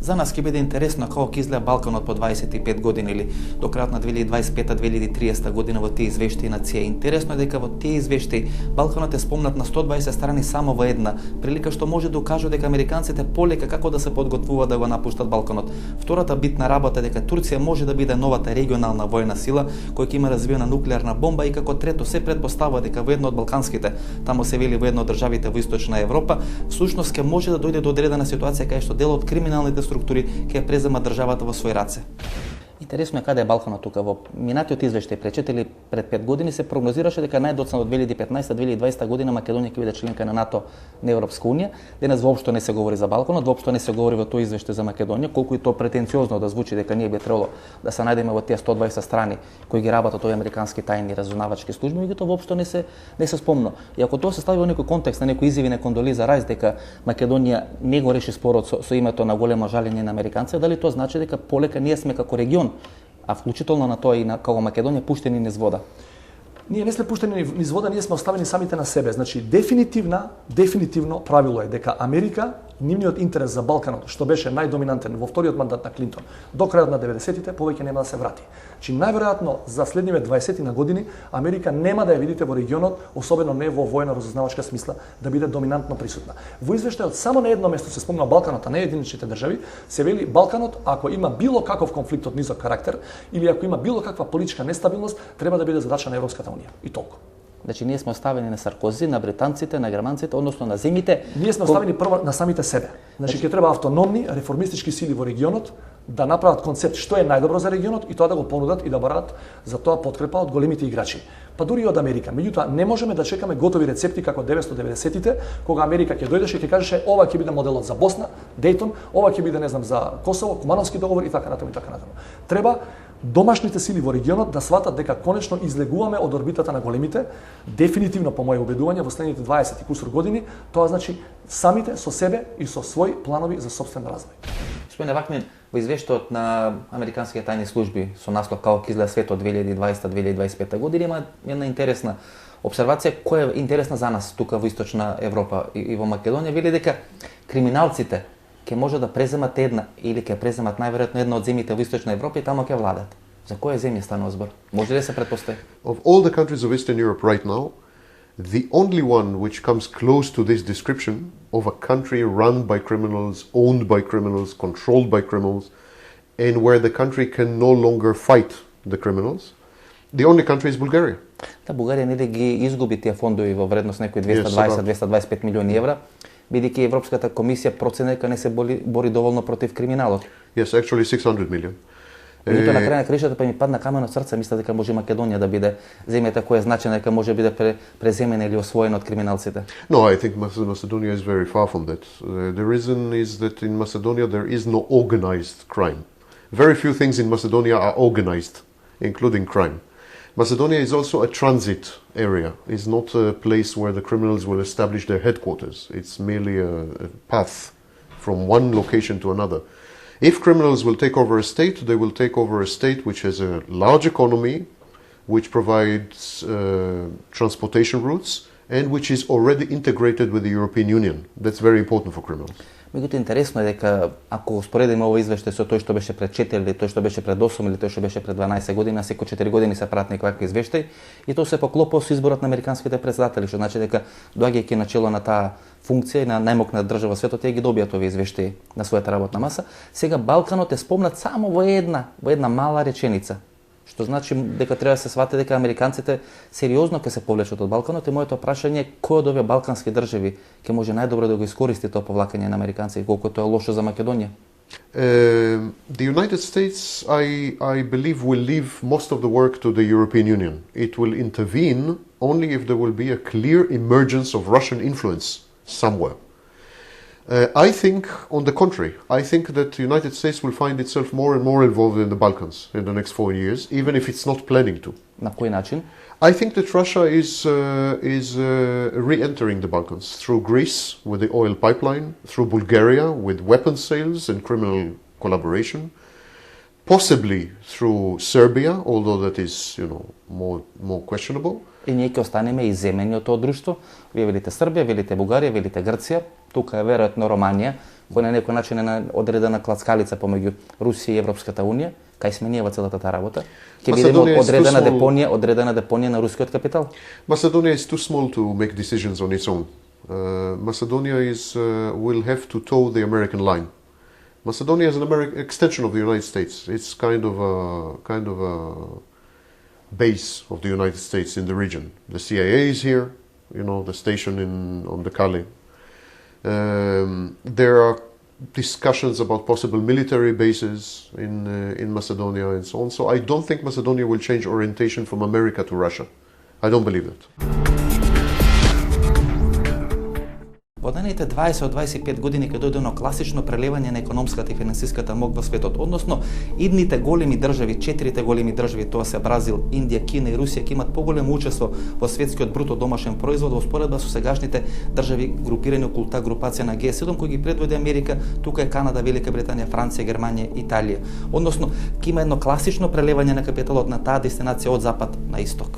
За нас ќе биде интересно како ќе изгледа Балканот по 25 години или до крајот на 2025-2030 година во тие извештаи на ЦИЕ. Интересно е дека во тие извештаи Балканот е спомнат на 120 страни само во една прилика, што може да укаже дека американците полека како да се подготвуваат да го напуштат Балканот. Втората битна работа е дека Турција може да биде новата регионална војна сила која ќе има развиена нуклеарна бомба и како трето се предпоставува дека во едно од балканските, таму се вели во едно од државите во Источна Европа, всушност ќе може да дојде до одредена ситуација кај што дел од криминалните структури ќе преземат државата во своји раце. Интересно е каде е Балканот тука. Во минатиот извештај пред 4 или пред 5 години се прогнозираше дека најдоцна до 2015-2020 година Македонија ќе биде членка на НАТО, на Европска унија. Денес воопшто не се говори за Балканот, воопшто не се говори во тој извештај за Македонија, колку и тоа претенциозно да звучи дека ние би требало да се најдеме во тие 120 страни кои ги работат овие американски тајни разузнавачки служби, меѓутоа воопшто не се спомна. И ако тоа се стави во некој контекст на некои изјави на Кондолиза Рајс дека Македонија не го реши спорот со името на големо жалење на американците, дали тоа значи дека полека ние сме како регион, а вклучително на тоа и на како Македонија пуштени низ вода? Ние не сме пуштени низ вода, ние сме оставени самите на себе. Значи, дефинитивно правило е дека Америка, нивниот интерес за Балканот, што беше најдоминантен во вториот мандат на Клинтон, до крајот на 90-тите, повеќе нема да се врати. Значи, најверојатно за следниве 20 на години Америка нема да ја видите во регионот, особено не во војна разузнавачка смисла, да биде доминантно присутна. Во извештајот само на едно место се спомна Балканот, а не единичните држави, се вели Балканот, ако има било каков конфликт од низок карактер или ако има било каква политичка нестабилност, треба да биде задача на Европската унија. И толку. Значи ние сме оставени на Саркози, на британците, на германците, односно на земите. Ние сме оставени прво на самите себе. Значи ќе треба автономни, реформистички сили во регионот да направат концепт што е најдобро за регионот и тоа да го понудат и да барат за тоа подкрепа од големите играчи. Па дури и од Америка. Меѓутоа не можеме да чекаме готови рецепти како 990-тите, кога Америка ќе дојдеше и ќе кажеше ова ќе биде моделот за Босна, Дејтон, ова ќе биде не знам за Косово, Кумановски договор и така натаму и така натаму. Треба домашните сили во регионот да сватат дека конечно излегуваме од орбитата на големите, дефинитивно по моје убедување во следните 20 и кусур години, тоа значи самите со себе и со своји планови за сопствен развој. Господине Вакмин, во извештајот на американските тајни служби со наслов како ќе изгледа светот 2020-2025 година има една интересна обсервација која е интересна за нас тука во Источна Европа и во Македонија, вели дека криминалците ќе може да преземат една или ќе преземат најверојатно една од земјите во Источна Европа и таму ќе владат. За која земја станува збор? Може ли да се предпостави? Of all the countries of Eastern Europe right now, the only one which comes close to this description of a country run by criminals, owned by criminals, controlled by criminals, and where the country can no longer fight the criminals, the only country is Bulgaria. Та Бугарија нели ги изгуби тие фондови во вредност некои 220-225 милиони евра, бидејќи Европската комисија процени дека не се бори доволно против криминалот. Yes, actually 600 million. Меѓутоа на крај на краишата па ми падна камен од срце, мисля дека може Македонија да биде земјата која е значена дека може биде преземена или освоена од криминалците. No, I think Macedonia is very far from that. The reason is that in Macedonia there is no organized crime. Very few things in Macedonia are organized, including crime. Macedonia is also a transit area. It's not a place where the criminals will establish their headquarters. It's merely a path from one location to another. If criminals will take over a state, they will take over a state which has a large economy, which provides transportation routes, and which is already integrated with the European Union. That's very important for criminals. Меѓутоа интересно е дека ако споредиме овој извештај со тој што беше пред 4 или тој што беше пред 8 или тој што беше пред 12 години, а секој 4 години се прават некакви извештаи и тоа се поклопува со изборот на американските претседатели, што значи дека доаѓајќи на чело на таа функција и на најмокна држава во светот, тие ги добијат овие извештаи на својата работна маса. Сега Балканот е спомнат само во една мала реченица. Што значи дека треба да се свати дека американците сериозно ќе се повлечат од Балканот и моето прашање е кој од овие балкански држави ќе може најдобро да го искористи тоа повлакање на американци и колку тоа е лошо за Македонија? The United States, I believe, will leave most of the work to the European Union. It will intervene only if there will be a clear emergence of Russian influence somewhere. I think, on the contrary, I think that the United States will find itself more and more involved in the Balkans in the next 4 years, even if it's not planning to. На кој начин? I think that Russia is re-entering the Balkans through Greece with the oil pipeline, through Bulgaria with weapons sales and criminal collaboration, possibly through Serbia, although that is, more questionable. И ние ќе останеме изземени од тоа друштво. Вие велите Србија, велите Бугарија, велите Грција. тука е веројатно Романија, која на некој начин е одредена клацкалица помеѓу Русија и Европската унија, кај сме ние во целата таа работа. Ќе видиме одредена депонија на рускиот капитал. Macedonia is too small to make decisions on its own. Macedonia will have to toe the American line. Macedonia is an extension of the United States. It's kind of a base of the United States in the region. The CIA is here, the station on the Kali. There are discussions about possible military bases in Macedonia and so on. So I don't think Macedonia will change orientation from America to Russia. I don't believe that. Во наredните 20 од 25 години ќе дојде едно класично прелевање на економската и финансиската мок во светот, односно идните големи држави, 4 големи држави, тоа се Бразил, Индија, Кина и Русија, ќе имат поголемо учество во светскиот бруто домашен производ во споредба со сегашните држави групирани околу таа групација на Г7 кои ги предводи Америка, тука е Канада, Велика Британија, Франција, Германија, Италија. Односно, ќе има едно класично прелевање на капиталот на таа дестинација од запад на исток.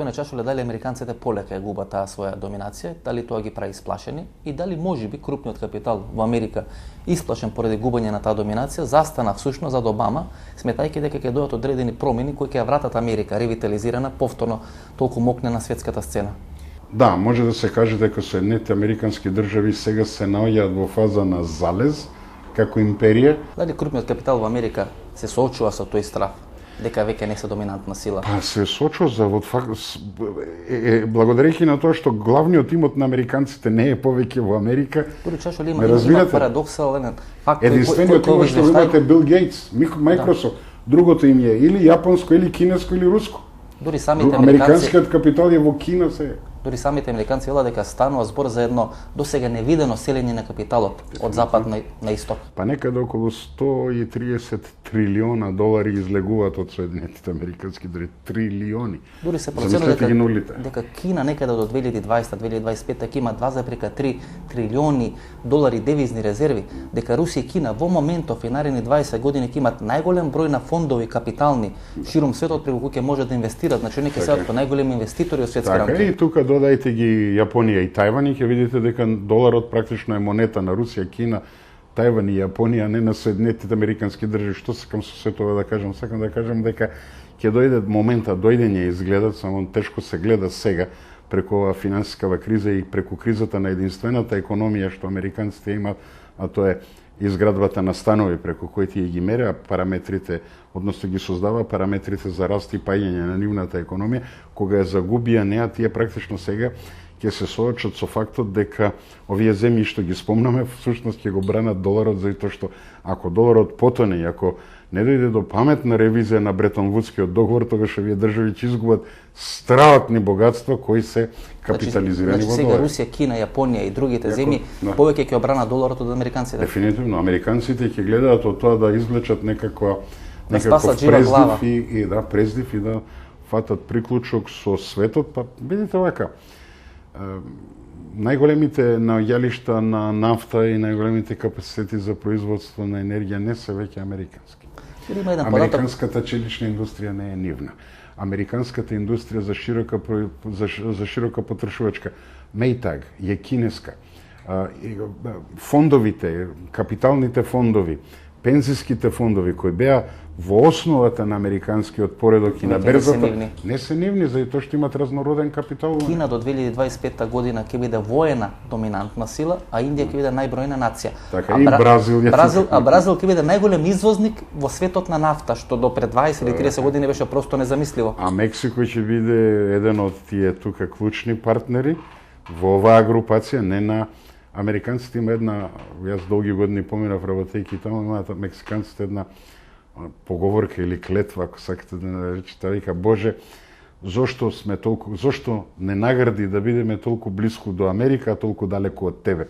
На чашуле, дали американците полека ја губат таа своја доминација, дали тоа ги прави исплашени и дали можеби крупниот капитал во Америка исплашен поради губење на таа доминација застана всушност зад Обама, сметајќи дека ќе дојдат одредени промени кои ќе ја вратат Америка ревитализирана повторно толку мокне на светската сцена. Да, може да се каже дека Соединетите американски држави сега се наоѓаат во фаза на залез како империја. Дали крупниот капитал во Америка се соочува со тој страх дека веќе не се доминантна сила? Па се сочува благодарејќи на тоа што главниот имот на американците не е повеќе во Америка. Дури чашо ли има парадоксален факт. Единствениот имот што имате Бил Гейтс, Microsoft, другото им е или јапонско, или кинеско, или руско. Дури самите американскиот капитал е во Кина сега. Дури самите американци велат дека станува збор за едно досега невидено селење на капиталот од запад на исток. Па некаде околу 130 трилиона долари излегуваат од Соединетите американски држави. Трилиони. Дури се проценува дека Кина некаде до 2020-2025 ќе има 2,3 трилиони долари девизни резерви, дека Русија и Кина во моментов и наредни 20 години ќе имат најголем број на фондови капитални ширум светот преку кои ќе можат да инвестираат, значи не ќе се како најголеми инвеститори од светска рамка. Така и тука додајте ги Јапонија и Тајван и ќе видите дека доларот практично е монета на Русија, Кина, Тајван и Јапонија, не на Соединетите американски држави. Што сакам со сето ова да кажам? Сакам да кажам дека ќе дојде момента, дојдење изгледат, само тешко се гледа сега преку оваа финансискава криза и преку кризата на единствената економија што американците имаат, а тоа е изградбата на станови преку кои тие ги мереа параметрите, односно ги создава параметрите за раст и паѓање на нивната економија, кога ја загубија неа, тие практично сега ќе се соочат со фактот дека овие земји што ги спомнаме всушност ќе го бранат доларот, затоа што ако доларот потоне и ако не дојде до паметна ревизија на Бретон-Вудскиот договор, тогаш овие држави ќе изгубат страотни богатства кои се капитализирани во долар. Сега Русија, Кина, Јапонија и другите земји повеќе ќе обранат доларот од американците. Дефинитивно, американците ќе гледаат од тоа да извлечат некаков презрив и да фатат приклучок со светот, па видите вака. Најголемите наоѓалишта на нафта и најголемите капацитети за производство на енергија не се веќе американски. Американската челична индустрија не е нивна. Американската индустрија за широка потрошувачка, Мейтаг, е кинеска. Фондовите, капиталните фондови, пензиските фондови кои беа во основата на американскиот поредок и на берзата, не се нивни, затоа што имат разнороден капитал. Кина до 2025 година ќе биде воена доминантна сила, а Индија ќе биде најбројна нација. Така и Бразил ќе биде најголем извозник во светот на нафта, што до пред 20 или 30 години беше просто незамисливо. А Мексико ќе биде еден од тие тука клучни партнери во оваа групација, не на американците. Има една, јас долги години поминав работејќи таму, имаат мексиканците една поговорка или клетва, ако сакате да наречете, вика: Боже, зошто не награди да бидеме толку блиску до Америка, а толку далеку од тебе?